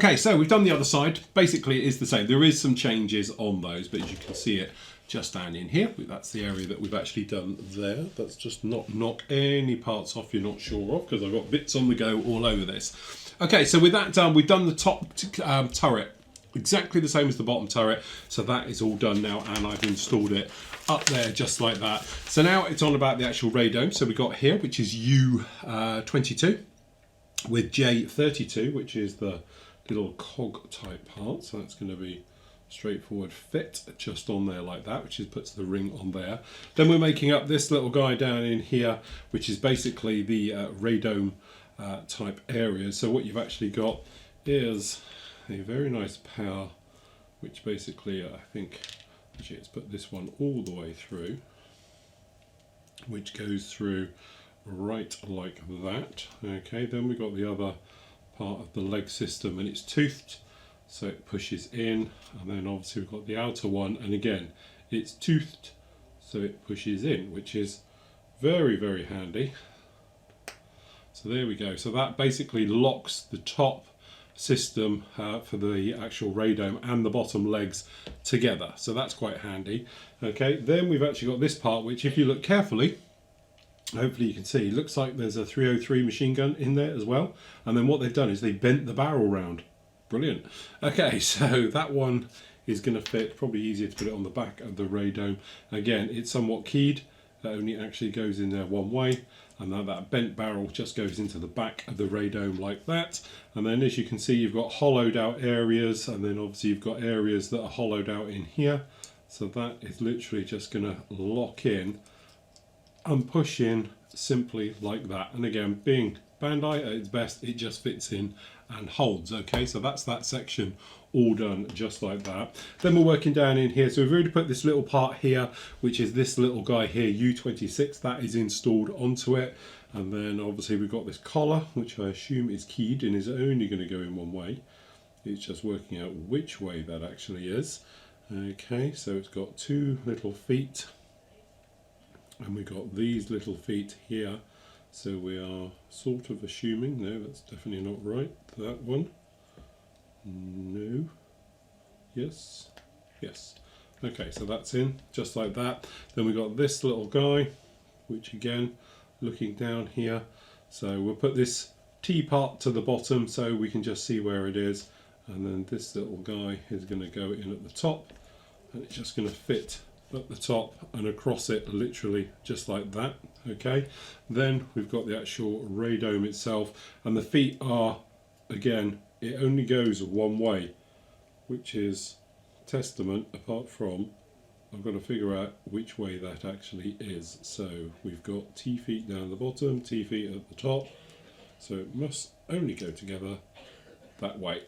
Okay, so we've done the other side. Basically, it is the same. There is some changes on those, but as you can see it just down in here, that's the area that we've actually done there. That's just not knock any parts off you're not sure of, because I've got bits on the go all over this. Okay, so with that done, we've done the top turret exactly the same as the bottom turret, so that is all done now, and I've installed it up there just like that. So now it's on about the actual radome. So we got here, which is U22 with J32, which is the little cog type part, so that's going to be straightforward fit just on there like that, which is puts the ring on there. Then we're making up this little guy down in here, which is basically the radome type area. So what you've actually got is a very nice power, which basically I think actually it's put this one all the way through, which goes through right like that. Okay, then we've got the other part of the leg system, and it's toothed, so it pushes in, and then obviously we've got the outer one, and again it's toothed, so it pushes in, which is very, very handy. So there we go. So that basically locks the top system for the actual radome and the bottom legs together, so that's quite handy. Okay, then we've actually got this part, which if you look carefully, hopefully you can see, it looks like there's a 303 machine gun in there as well, and then what they've done is they bent the barrel round. Brilliant. Okay, so that one is going to fit, probably easier to put it on the back of the radome. Again, it's somewhat keyed, that only actually goes in there one way, and now that bent barrel just goes into the back of the radome like that. And then as you can see, you've got hollowed out areas, and then obviously you've got areas that are hollowed out in here, so that is literally just going to lock in and push in simply like that. And again, being Bandai at its best, it just fits in and holds. Okay, so that's that section all done just like that. Then we're working down in here, so we've already put this little part here, which is this little guy here, U26, that is installed onto it. And then obviously we've got this collar, which I assume is keyed and is only going to go in one way. It's just working out which way that actually is. Okay, so it's got two little feet, and we've got these little feet here, so we are sort of assuming, no, that's definitely not right, that one, no, yes, yes, okay, so that's in just like that. Then we've got this little guy, which again, looking down here, so we'll put this T part to the bottom so we can just see where it is, and then this little guy is going to go in at the top, and it's just going to fit at the top and across it, literally just like that. Okay, then we've got the actual radome itself, and the feet are, again, it only goes one way, which is testament, apart from I've got to figure out which way that actually is. So we've got T feet down the bottom, T feet at the top, so it must only go together that way.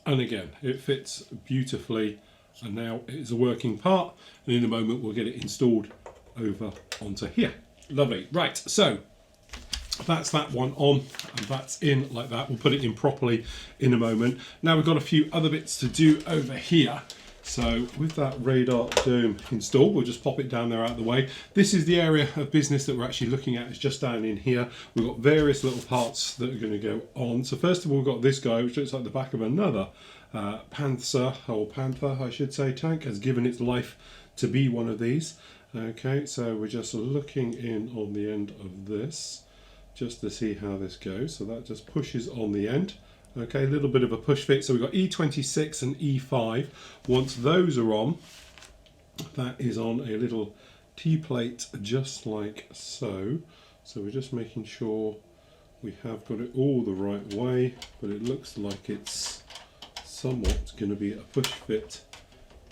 And again, it fits beautifully, and now it's a working part, and in a moment we'll get it installed over onto here. Lovely. Right, so that's that one on, and that's in like that. We'll put it in properly in a moment. Now we've got a few other bits to do over here. So with that radar dome installed, we'll just pop it down there out of the way. This is the area of business that we're actually looking at, is just down in here. We've got various little parts that are going to go on. So first of all, we've got this guy, which looks like the back of another Panther I should say tank, has given its life to be one of these. Okay, so we're just looking in on the end of this just to see how this goes. So that just pushes on the end. Okay, a little bit of a push fit. So we've got E26 and E5. Once those are on, that is on a little T-plate just like so. So we're just making sure we have got it all the right way, but it looks like it's somewhat going to be a push fit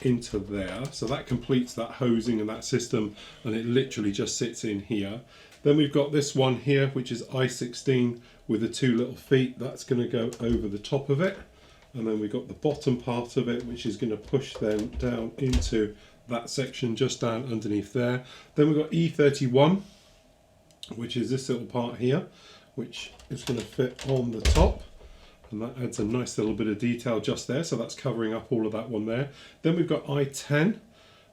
into there. So that completes that hosing and that system, and it literally just sits in here. Then we've got this one here, which is I16 with the two little feet. That's going to go over the top of it. And then we've got the bottom part of it, which is going to push then down into that section just down underneath there. Then we've got E31, which is this little part here, which is going to fit on the top. And that adds a nice little bit of detail just there. So that's covering up all of that one there. Then we've got I10,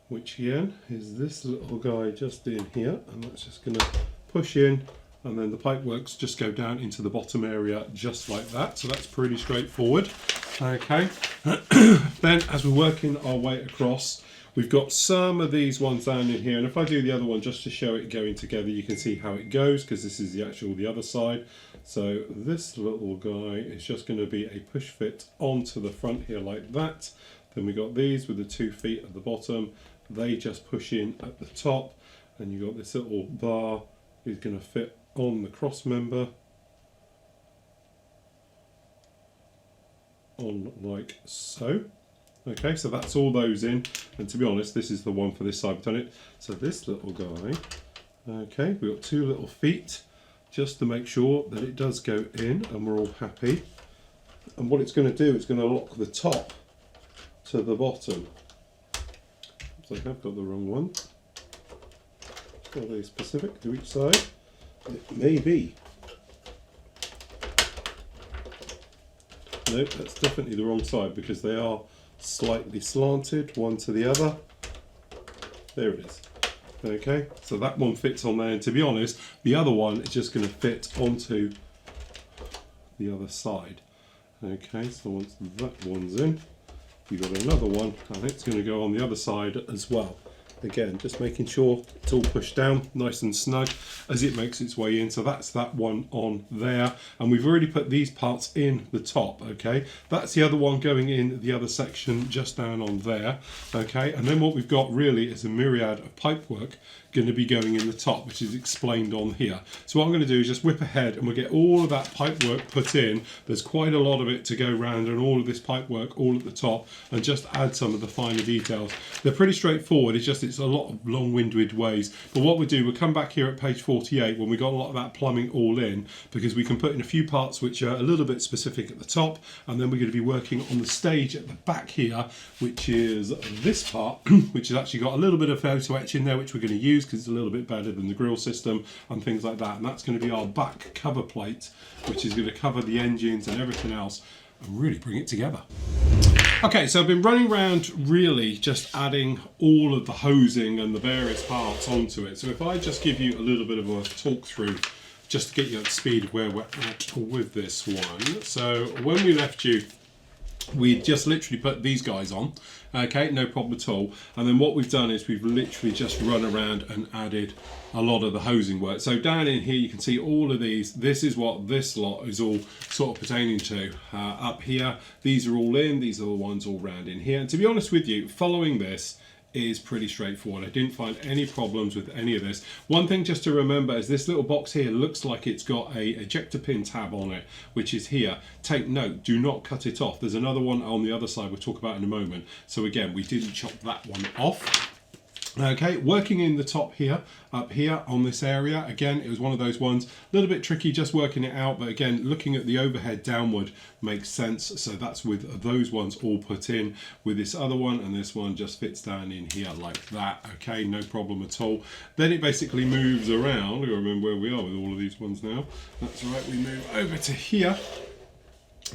which again is this little guy just in here. And that's just going to push in, and then the pipe works just go down into the bottom area just like that. So that's pretty straightforward. Okay, then as we're working our way across, we've got some of these ones down in here, and if I do the other one just to show it going together, you can see how it goes, because this is the other side. So this little guy is just going to be a push fit onto the front here like that. Then we got these with the 2 feet at the bottom, they just push in at the top, and you got this little bar is going to fit on the cross member on like so. Okay, so that's all those in, and to be honest, this is the one for this side we've done it. So this little guy, okay, we've got 2 little feet just to make sure that it does go in and we're all happy. And what it's going to do, it's going to lock the top to the bottom. So I have got the wrong one. Are they specific to each side? It may be. No, that's definitely the wrong side, because they are slightly slanted one to the other. There it is. Okay, so that one fits on there, and to be honest, the other one is just going to fit onto the other side. Okay, so once that one's in, you've got another one, and it's going to go on the other side as well. Again, just making sure it's all pushed down nice and snug as it makes its way in. So that's that one on there, and we've already put these parts in the top. Okay, that's the other one going in the other section just down on there. Okay, and then what we've got really is a myriad of pipework going to be going in the top, which is explained on here. So what I'm going to do is just whip ahead and we'll get all of that pipework put in. There's quite a lot of it to go round, and all of this pipework all at the top, and just add some of the finer details. They're pretty straightforward, it's a lot of long-winded ways, but what we do, we'll come back here at page 48 when we got a lot of that plumbing all in, because we can put in a few parts which are a little bit specific at the top, and then we're going to be working on the stage at the back here, which is this part, which has actually got a little bit of photo etch in there, which we're going to use because it's a little bit better than the grill system and things like that. And that's going to be our back cover plate, which is going to cover the engines and everything else and really bring it together. Okay, so I've been running around really just adding all of the hosing and the various parts onto it. So if I just give you a little bit of a talk through just to get you up to speed of where we're at with this one. So when we left you, we just literally put these guys on, okay, no problem at all. And then what we've done is we've literally just run around and added a lot of the hosing work. So down in here you can see all of these. This is what this lot is all sort of pertaining to. Up here, these are all in, these are the ones all round in here. And to be honest with you, following this is pretty straightforward. I didn't find any problems with any of this. One thing just to remember is this little box here looks like it's got a ejector pin tab on it, which is here. Take note, do not cut it off. There's another one on the other side we'll talk about in a moment. So again, we didn't chop that one off. Okay, working in the top here, up here on this area, again, it was one of those ones, a little bit tricky just working it out, but again, looking at the overhead downward makes sense. So that's with those ones all put in. With this other one, and this one just fits down in here like that. Okay, no problem at all. Then it basically moves around. I remember where we are with all of these ones now. That's right, we move over to here.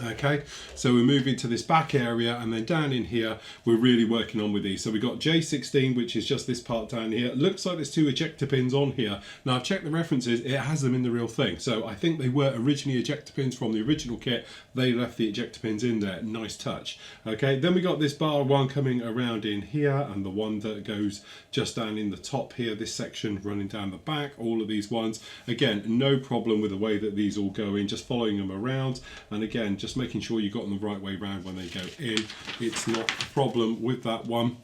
Okay, so we're moving to this back area, and then down in here we're really working on with these. So we've got J16, which is just this part down here. It looks like there's 2 ejector pins on here. Now I've checked the references, it has them in the real thing. So I think they were originally ejector pins from the original kit. They left the ejector pins in there. Nice touch. Okay, then we got this bar one coming around in here, and the one that goes just down in the top here, this section running down the back, all of these ones. Again, no problem with the way that these all go in, just following them around, and again, just making sure you got them the right way round when they go in. It's not a problem with that one.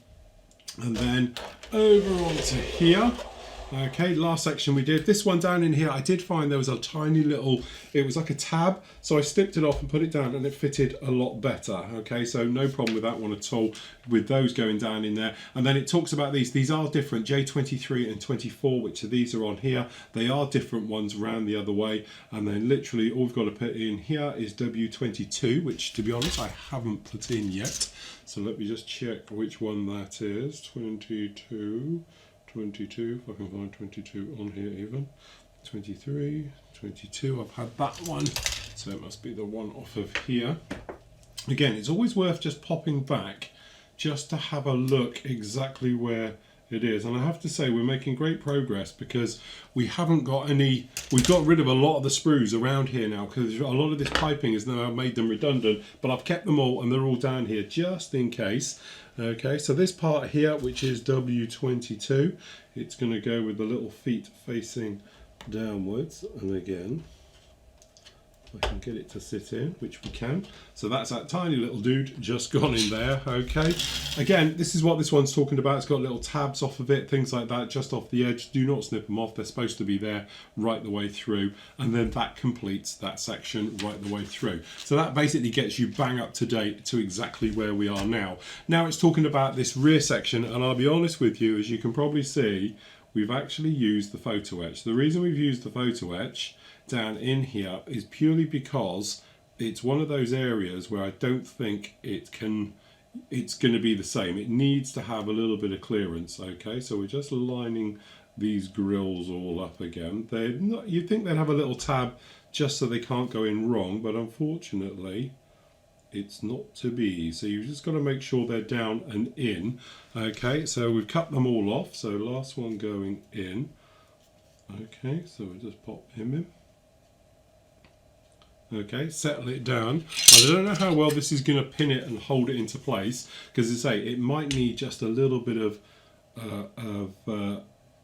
And then over onto here. Okay, last section we did. This one down in here, I did find there was a tiny little, it was like a tab, so I snipped it off and put it down, and it fitted a lot better. Okay, so no problem with that one at all, with those going down in there. And then it talks about these are different, J23 and 24, which these are on here. They are different ones round the other way. And then literally all we've got to put in here is W22, which to be honest, I haven't put in yet. So let me just check which one that is. 22, if I can find 22 on here even. 23, 22, I've had that one. So it must be the one off of here. Again, it's always worth just popping back just to have a look exactly where It is, and I have to say we're making great progress because we haven't got any. We've got rid of a lot of the sprues around here now because a lot of this piping has now made them redundant. But I've kept them all, and they're all down here just in case. Okay, so this part here, which is W22, it's going to go with the little feet facing downwards, and again, I can get it to sit in, which we can. So that's that tiny little dude just gone in there, okay. Again, this is what this one's talking about. It's got little tabs off of it, things like that, just off the edge. Do not snip them off. They're supposed to be there right the way through. And then that completes that section right the way through. So that basically gets you bang up to date to exactly where we are now. Now it's talking about this rear section, and I'll be honest with you, as you can probably see, we've actually used the photo etch. The reason we've used the photo etch down in here is purely because it's one of those areas where I don't think it's going to be the same. It needs to have a little bit of clearance. Okay, so we're just lining these grills all up again. You'd think they'd have a little tab just so they can't go in wrong, but unfortunately it's not to be. So you've just got to make sure they're down and in. Okay, so we've cut them all off. So last one going in. Okay, so we'll just pop him in. Okay, settle it down. I don't know how well this is going to pin it and hold it into place, because as I say, it might need just a little bit of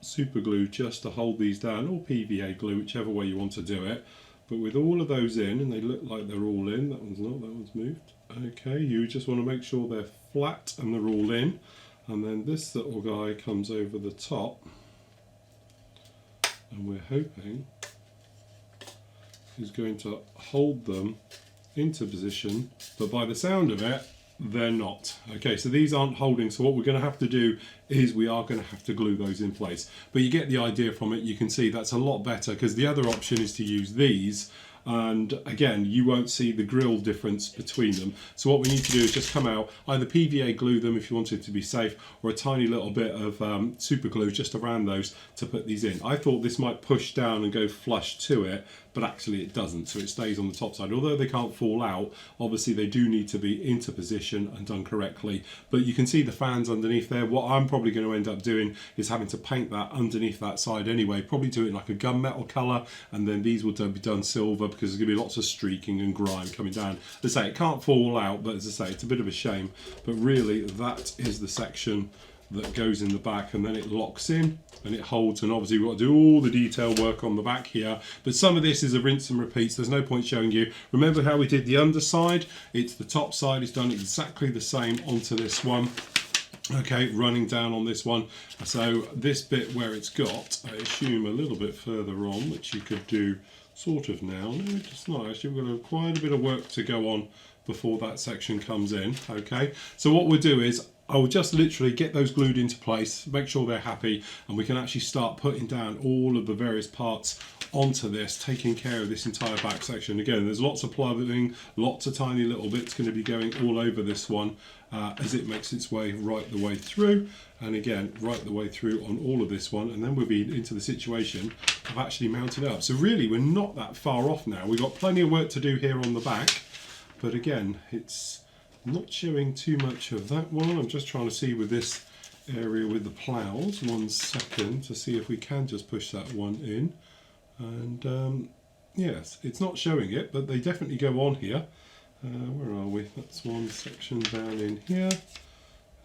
super glue just to hold these down, or PVA glue, whichever way you want to do it. But with all of those in, and they look like they're all in, that one's not, that one's moved. Okay, you just want to make sure they're flat and they're all in. And then this little guy comes over the top, and we're hoping is going to hold them into position, but by the sound of it, they're not. Okay, so these aren't holding, so what we're going to have to do is we are going to have to glue those in place. But you get the idea from it. You can see that's a lot better, because the other option is to use these, and again, you won't see the grill difference between them. So what we need to do is just come out, either PVA glue them if you want it to be safe, or a tiny little bit of super glue just around those to put these in. I thought this might push down and go flush to it, but actually it doesn't, so it stays on the top side. Although they can't fall out, obviously they do need to be into position and done correctly. But you can see the fans underneath there. What I'm probably going to end up doing is having to paint that underneath that side anyway, probably do it in like a gunmetal colour, and then these will be done silver, because there's going to be lots of streaking and grime coming down. As I say, it can't fall out, but as I say, it's a bit of a shame. But really, that is the section that goes in the back, and then it locks in and it holds, and obviously we've got to do all the detail work on the back here, but some of this is a rinse and repeat, so there's no point showing you. Remember how we did the underside? It's the top side is done exactly the same onto this one. Okay, running down on this one. So this bit where it's got, I assume, a little bit further on, which you could do sort of now. No, it's not actually. We've got quite a bit of work to go on before that section comes in. Okay, so what we'll do is I will just literally get those glued into place, make sure they're happy, and we can actually start putting down all of the various parts onto this, taking care of this entire back section. Again, there's lots of plumbing, lots of tiny little bits going to be going all over this one as it makes its way right the way through, and again right the way through on all of this one, and then we'll be into the situation of actually mounting it up. So really we're not that far off now. We've got plenty of work to do here on the back, but again, it's not showing too much of that one. I'm just trying to see with this area with the plows, 1 second, to see if we can just push that one in. And yes, it's not showing it, but they definitely go on here. Where are we? That's one section down in here,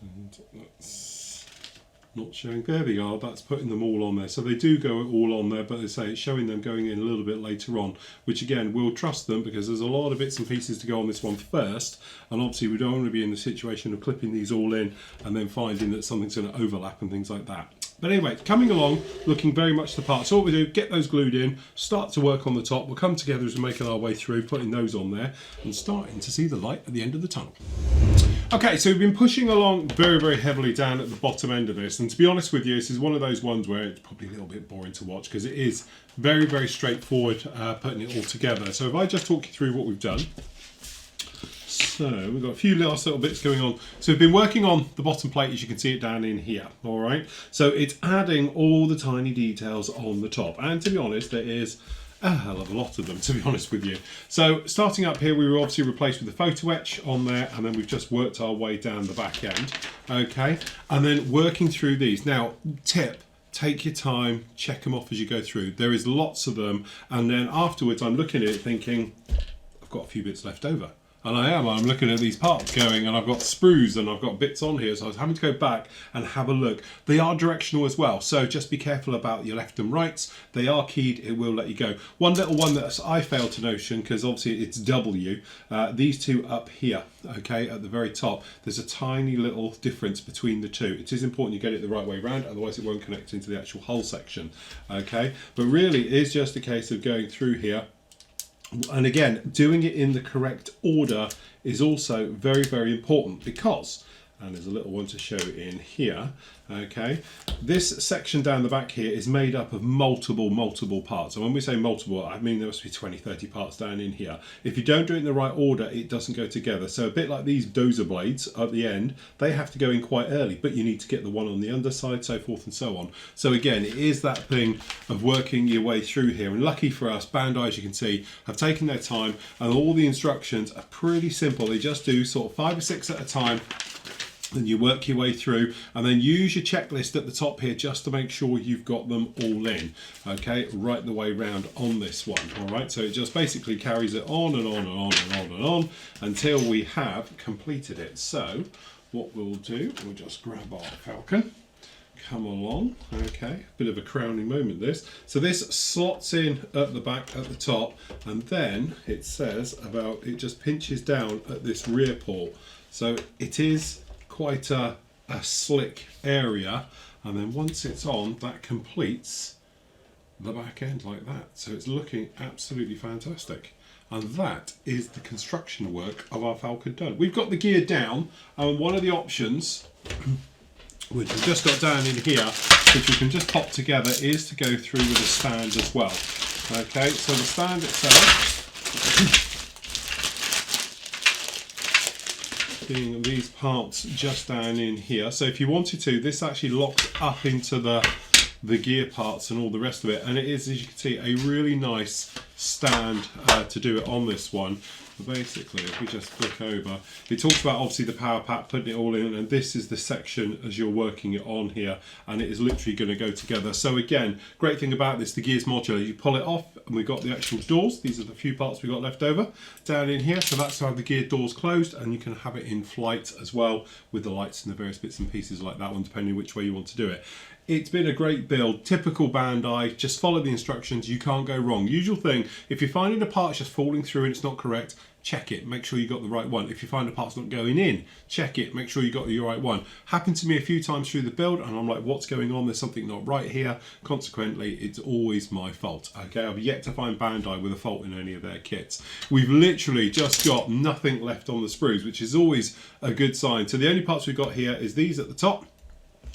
and that's not showing. There they are. That's putting them all on there. So they do go all on there, but they say it's showing them going in a little bit later on, which again, we'll trust them, because there's a lot of bits and pieces to go on this one first, and obviously we don't want to be in the situation of clipping these all in and then finding that something's going to overlap and things like that. But anyway, coming along, looking very much the part. So what we do, get those glued in, start to work on the top. We'll come together as we're making our way through, putting those on there, and starting to see the light at the end of the tunnel. Okay, so we've been pushing along very, very heavily down at the bottom end of this, and to be honest with you, this is one of those ones where it's probably a little bit boring to watch, because it is very, very straightforward putting it all together. So if I just talk you through what we've done. So we've got a few last little bits going on. So we've been working on the bottom plate, as you can see it down in here. All right. So it's adding all the tiny details on the top. And to be honest, there is a hell of a lot of them, to be honest with you. So starting up here, we were obviously replaced with the photo etch on there, and then we've just worked our way down the back end, okay? And then working through these. Now, tip, take your time, check them off as you go through. There is lots of them, and then afterwards I'm looking at it thinking, I've got a few bits left over. And I'm looking at these parts going, and I've got sprues and I've got bits on here, so I was having to go back and have a look. They are directional as well, so just be careful about your left and rights. They are keyed, it will let you go. One little one that I failed to notion, because obviously it's W, these two up here, okay, at the very top, there's a tiny little difference between the two. It is important you get it the right way around, otherwise it won't connect into the actual hull section, okay? But really it is just a case of going through here. And again, doing it in the correct order is also very, very important because, and there's a little one to show in here, okay, this section down the back here is made up of multiple parts. And when we say multiple, I mean there must be 20, 30 parts down in here. If you don't do it in the right order, it doesn't go together. So a bit like these dozer blades at the end, they have to go in quite early, but you need to get the one on the underside, so forth and so on. So again, it is that thing of working your way through here. And lucky for us, Bandai, as you can see, have taken their time, and all the instructions are pretty simple. They just do sort of 5 or 6 at a time. Then you work your way through, and then use your checklist at the top here just to make sure you've got them all in, okay, right the way round on this one. All right, so it just basically carries it on and on and on and on and on until we have completed it. So what we'll do, we'll just grab our Falcon, come along, okay, bit of a crowning moment this. So this slots in at the back at the top, and then it says about, it just pinches down at this rear port. So it is quite a slick area, and then once it's on, that completes the back end like that. So it's looking absolutely fantastic, and that is the construction work of our Falcon done. We've got the gear down, and one of the options which we've just got down in here, which we can just pop together, is to go through with a stand as well. Okay, so the stand itself being these parts just down in here. So if you wanted to, this actually locks up into the gear parts and all the rest of it, and it is, as you can see, a really nice stand to do it on this one. But basically, if we just flick over, it talks about obviously the power pack, putting it all in, and this is the section as you're working it on here, and it is literally going to go together. So again, great thing about this, the gear's modular. You pull it off, and we've got the actual doors. These are the few parts we've got left over down in here. So that's how the gear door's closed, and you can have it in flight as well with the lights and the various bits and pieces like that one, depending which way you want to do it. It's been a great build, typical Bandai, just follow the instructions, you can't go wrong. Usual thing, if you're finding a part just falling through and it's not correct, check it, make sure you got the right one. If you find a part's not going in, check it, make sure you got the right one. Happened to me a few times through the build, and I'm like, what's going on? There's something not right here. Consequently, it's always my fault. Okay, I've yet to find Bandai with a fault in any of their kits. We've literally just got nothing left on the sprues, which is always a good sign. So the only parts we've got here is these at the top,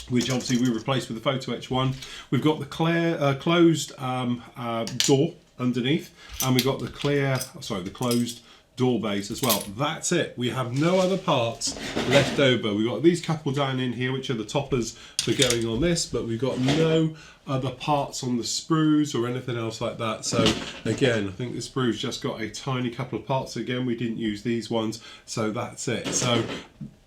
which obviously we replaced with the photo etch one. We've got the closed door underneath, and we've got the closed door base as well. That's it. We have no other parts left over. We've got these couple down in here, which are the toppers for going on this, but we've got no other parts on the sprues or anything else like that. So again, I think the sprues just got a tiny couple of parts. Again, we didn't use these ones, so that's it. So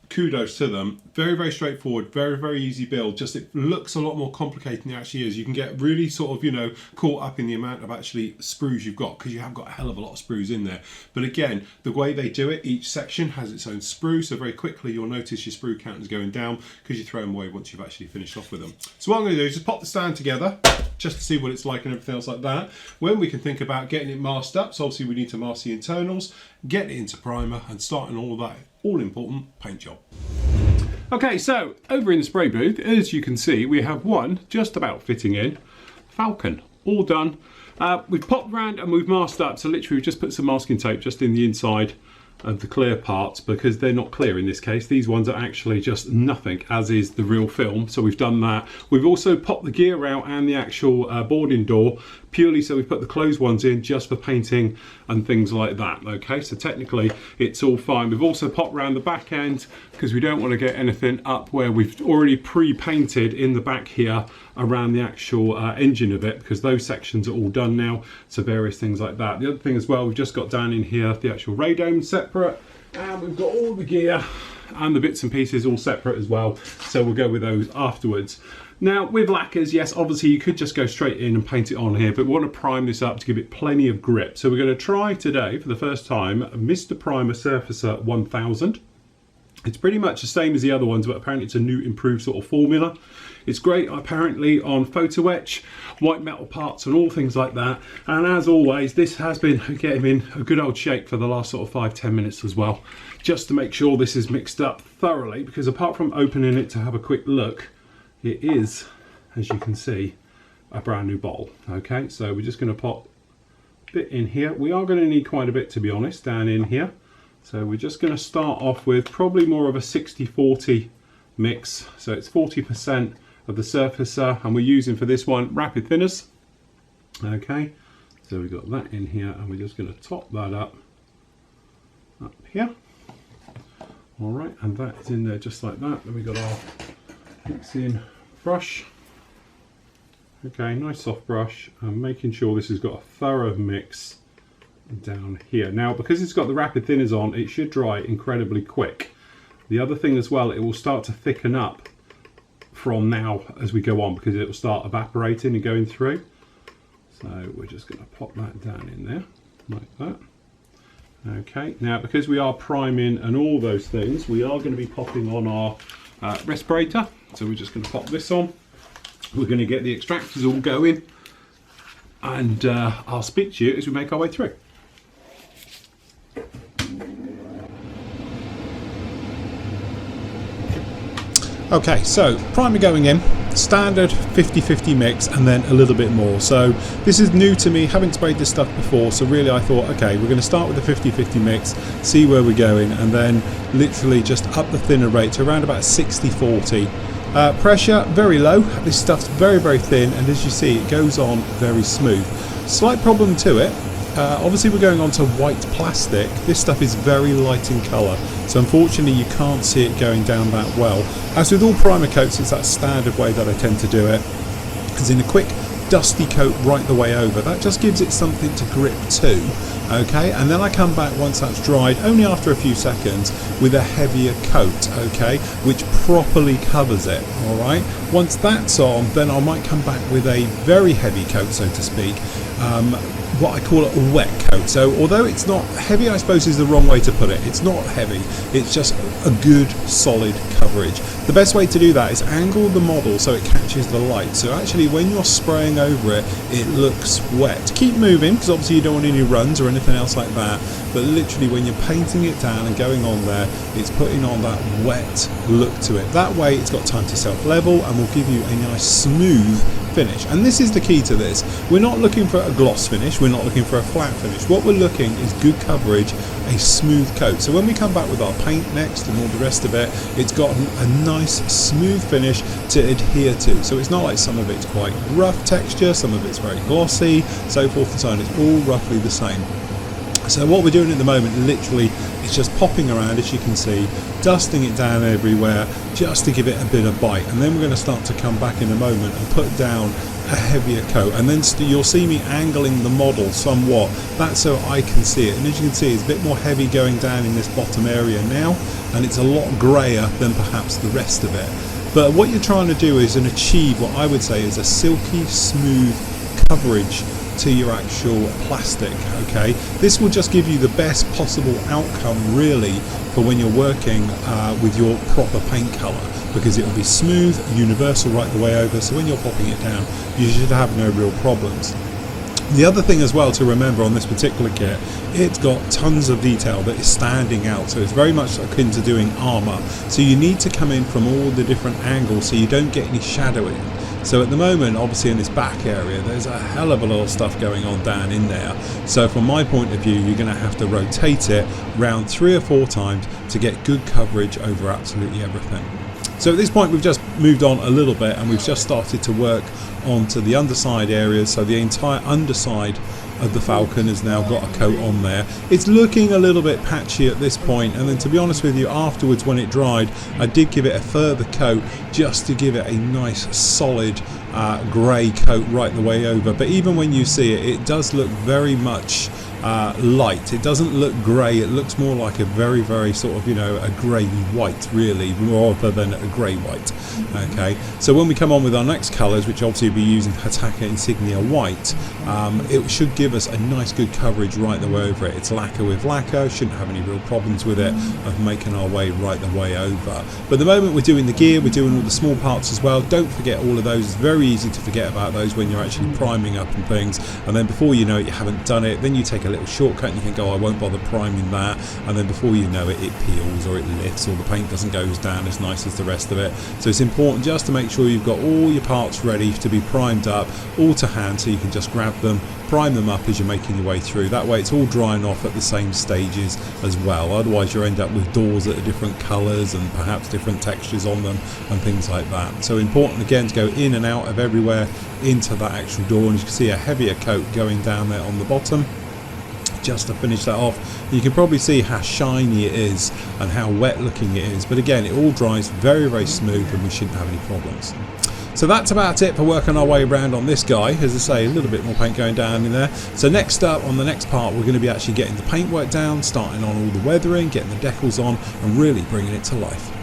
kudos to them. Very, very straightforward, very, very easy build. Just it looks a lot more complicated than it actually is. You can get really sort of, you know, caught up in the amount of actually sprues you've got, because you have got a hell of a lot of sprues in there. But again, the way they do it, each section has its own sprue, so very quickly you'll notice your sprue count is going down because you throw them away once you've actually finished off with them. So what I'm going to do is just pop the stand together just to see what it's like and everything else like that. When we can think about getting it masked up, so obviously we need to mask the internals, get it into primer, and starting all of that all-important paint job. Okay, so over in the spray booth, as you can see, we have one just about fitting in. Falcon, all done. We've popped round and we've masked up, so literally we've just put some masking tape just in the inside of the clear parts because they're not clear in this case. These ones are actually just nothing, as is the real film. So we've done that. We've also popped the gear out and the actual boarding door purely so we put the closed ones in just for painting and things like that. Okay, so technically it's all fine. We've also popped around the back end because we don't want to get anything up where we've already pre-painted in the back here around the actual engine of it, because those sections are all done now, so various things like that. The other thing as well, we've just got down in here the actual radome separate, and we've got all the gear and the bits and pieces all separate as well, so we'll go with those afterwards. Now with lacquers, yes, obviously you could just go straight in and paint it on here, but we want to prime this up to give it plenty of grip. So we're going to try today for the first time Mr. Primer Surfacer 1000. It's pretty much the same as the other ones, but apparently it's a new improved sort of formula. It's great apparently on photo etch, white metal parts and all things like that. And as always, this has been getting in a good old shake for the last sort of 5-10 minutes as well, just to make sure this is mixed up thoroughly, because apart from opening it to have a quick look, it is, as you can see, a brand new bottle. Okay, so we're just going to pop a bit in here. We are going to need quite a bit, to be honest, down in here. So we're just going to start off with probably more of a 60-40 mix. So it's 40% of the surfacer, and we're using for this one rapid thinners. Okay, so we've got that in here, and we're just going to top that up here. All right, and that is in there just like that. Then we've got our mixing brush. Okay, nice soft brush, and making sure this has got a thorough mix down here. Now because it's got the rapid thinners on, it should dry incredibly quick. The other thing as well, it will start to thicken up from now as we go on, because it will start evaporating and going through. So we're just going to pop that down in there like that. Okay, now because we are priming and all those things, we are going to be popping on our respirator. So we're just going to pop this on. We're going to get the extractors all going, and I'll speak to you as we make our way through. Okay, so primer going in, standard 50-50 mix, and then a little bit more. So this is new to me, haven't sprayed this stuff before, so really I thought, okay, we're going to start with the 50-50 mix, see where we're going, and then literally just up the thinner rate to around about 60-40. Pressure very low. This stuff's very thin, and as you see, it goes on very smooth. Slight problem to it, obviously we're going on to white plastic. This stuff is very light in colour, so unfortunately you can't see it going down that well. As with all primer coats, it's that standard way that I tend to do it, as in a quick dusty coat right the way over. That just gives it something to grip to. Okay, and then I come back once that's dried, only after a few seconds, with a heavier coat, okay, which properly covers it. All right, once that's on, then I might come back with a very heavy coat, so to speak, what I call a wet coat. So although it's not heavy, I suppose is the wrong way to put it. It's not heavy, it's just a good solid coverage. The best way to do that is angle the model so it catches the light. So actually when you're spraying over it, it looks wet. Keep moving, because obviously you don't want any runs or anything else like that, but literally when you're painting it down and going on there, it's putting on that wet look to it. That way it's got time to self-level and will give you a nice smooth finish. And this is the key to this. We're not looking for a gloss finish, we're not looking for a flat finish. What we're looking is good coverage, a smooth coat. So when we come back with our paint next and all the rest of it, it's got a nice smooth finish to adhere to. So it's not like some of it's quite rough texture, some of it's very glossy, so forth and so on. It's all roughly the same. So what we're doing at the moment literally is just popping around, as you can see, dusting it down everywhere just to give it a bit of bite, and then we're going to start to come back in a moment and put down a heavier coat, and then you'll see me angling the model somewhat. That's so I can see it, and as you can see it's a bit more heavy going down in this bottom area now, and it's a lot grayer than perhaps the rest of it. But what you're trying to do is achieve what I would say is a silky smooth coverage to your actual plastic. Okay, this will just give you the best possible outcome really for when you're working with your proper paint color, because it will be smooth, universal right the way over, so when you're popping it down you should have no real problems. The other thing as well to remember on this particular kit, it's got tons of detail that is standing out, so it's very much akin to doing armour. So you need to come in from all the different angles so you don't get any shadowing. So at the moment, obviously in this back area, there's a hell of a lot of stuff going on down in there. So from my point of view, you're going to have to rotate it around 3 or 4 times to get good coverage over absolutely everything. So at this point we've just moved on a little bit and we've just started to work onto the underside areas. So the entire underside of the Falcon has now got a coat on there. It's looking a little bit patchy at this point, and then to be honest with you, afterwards when it dried, I did give it a further coat just to give it a nice solid grey coat right the way over. But even when you see it, it does look very much light. It doesn't look grey, it looks more like a very, very sort of, you know, a grey white really, rather than a grey white. Okay, so when we come on with our next colours, which obviously will be using Hataka Insignia White, it should give us a nice good coverage right the way over it. It's lacquer with lacquer, shouldn't have any real problems with it of making our way right the way over. But the moment we're doing the gear, we're doing all the small parts as well. Don't forget all of those. It's very easy to forget about those when you're actually priming up and things, and then before you know it, you haven't done it. Then you take a little shortcut and you think, oh, I won't bother priming that, and then before you know it, it peels or it lifts or the paint doesn't go down as nice as the rest of it. So it's important just to make sure you've got all your parts ready to be primed up, all to hand, so you can just grab them, prime them up as you're making your way through. That way it's all drying off at the same stages as well, otherwise you end up with doors that are different colours and perhaps different textures on them and things like that. So important again to go in and out of everywhere into that actual door, and you can see a heavier coat going down there on the bottom just to finish that off. You can probably see how shiny it is and how wet looking it is, but again it all dries very, very smooth and we shouldn't have any problems. So that's about it for working our way around on this guy. As I say, a little bit more paint going down in there. So next up, on the next part, we're going to be actually getting the paintwork down, starting on all the weathering, getting the decals on and really bringing it to life.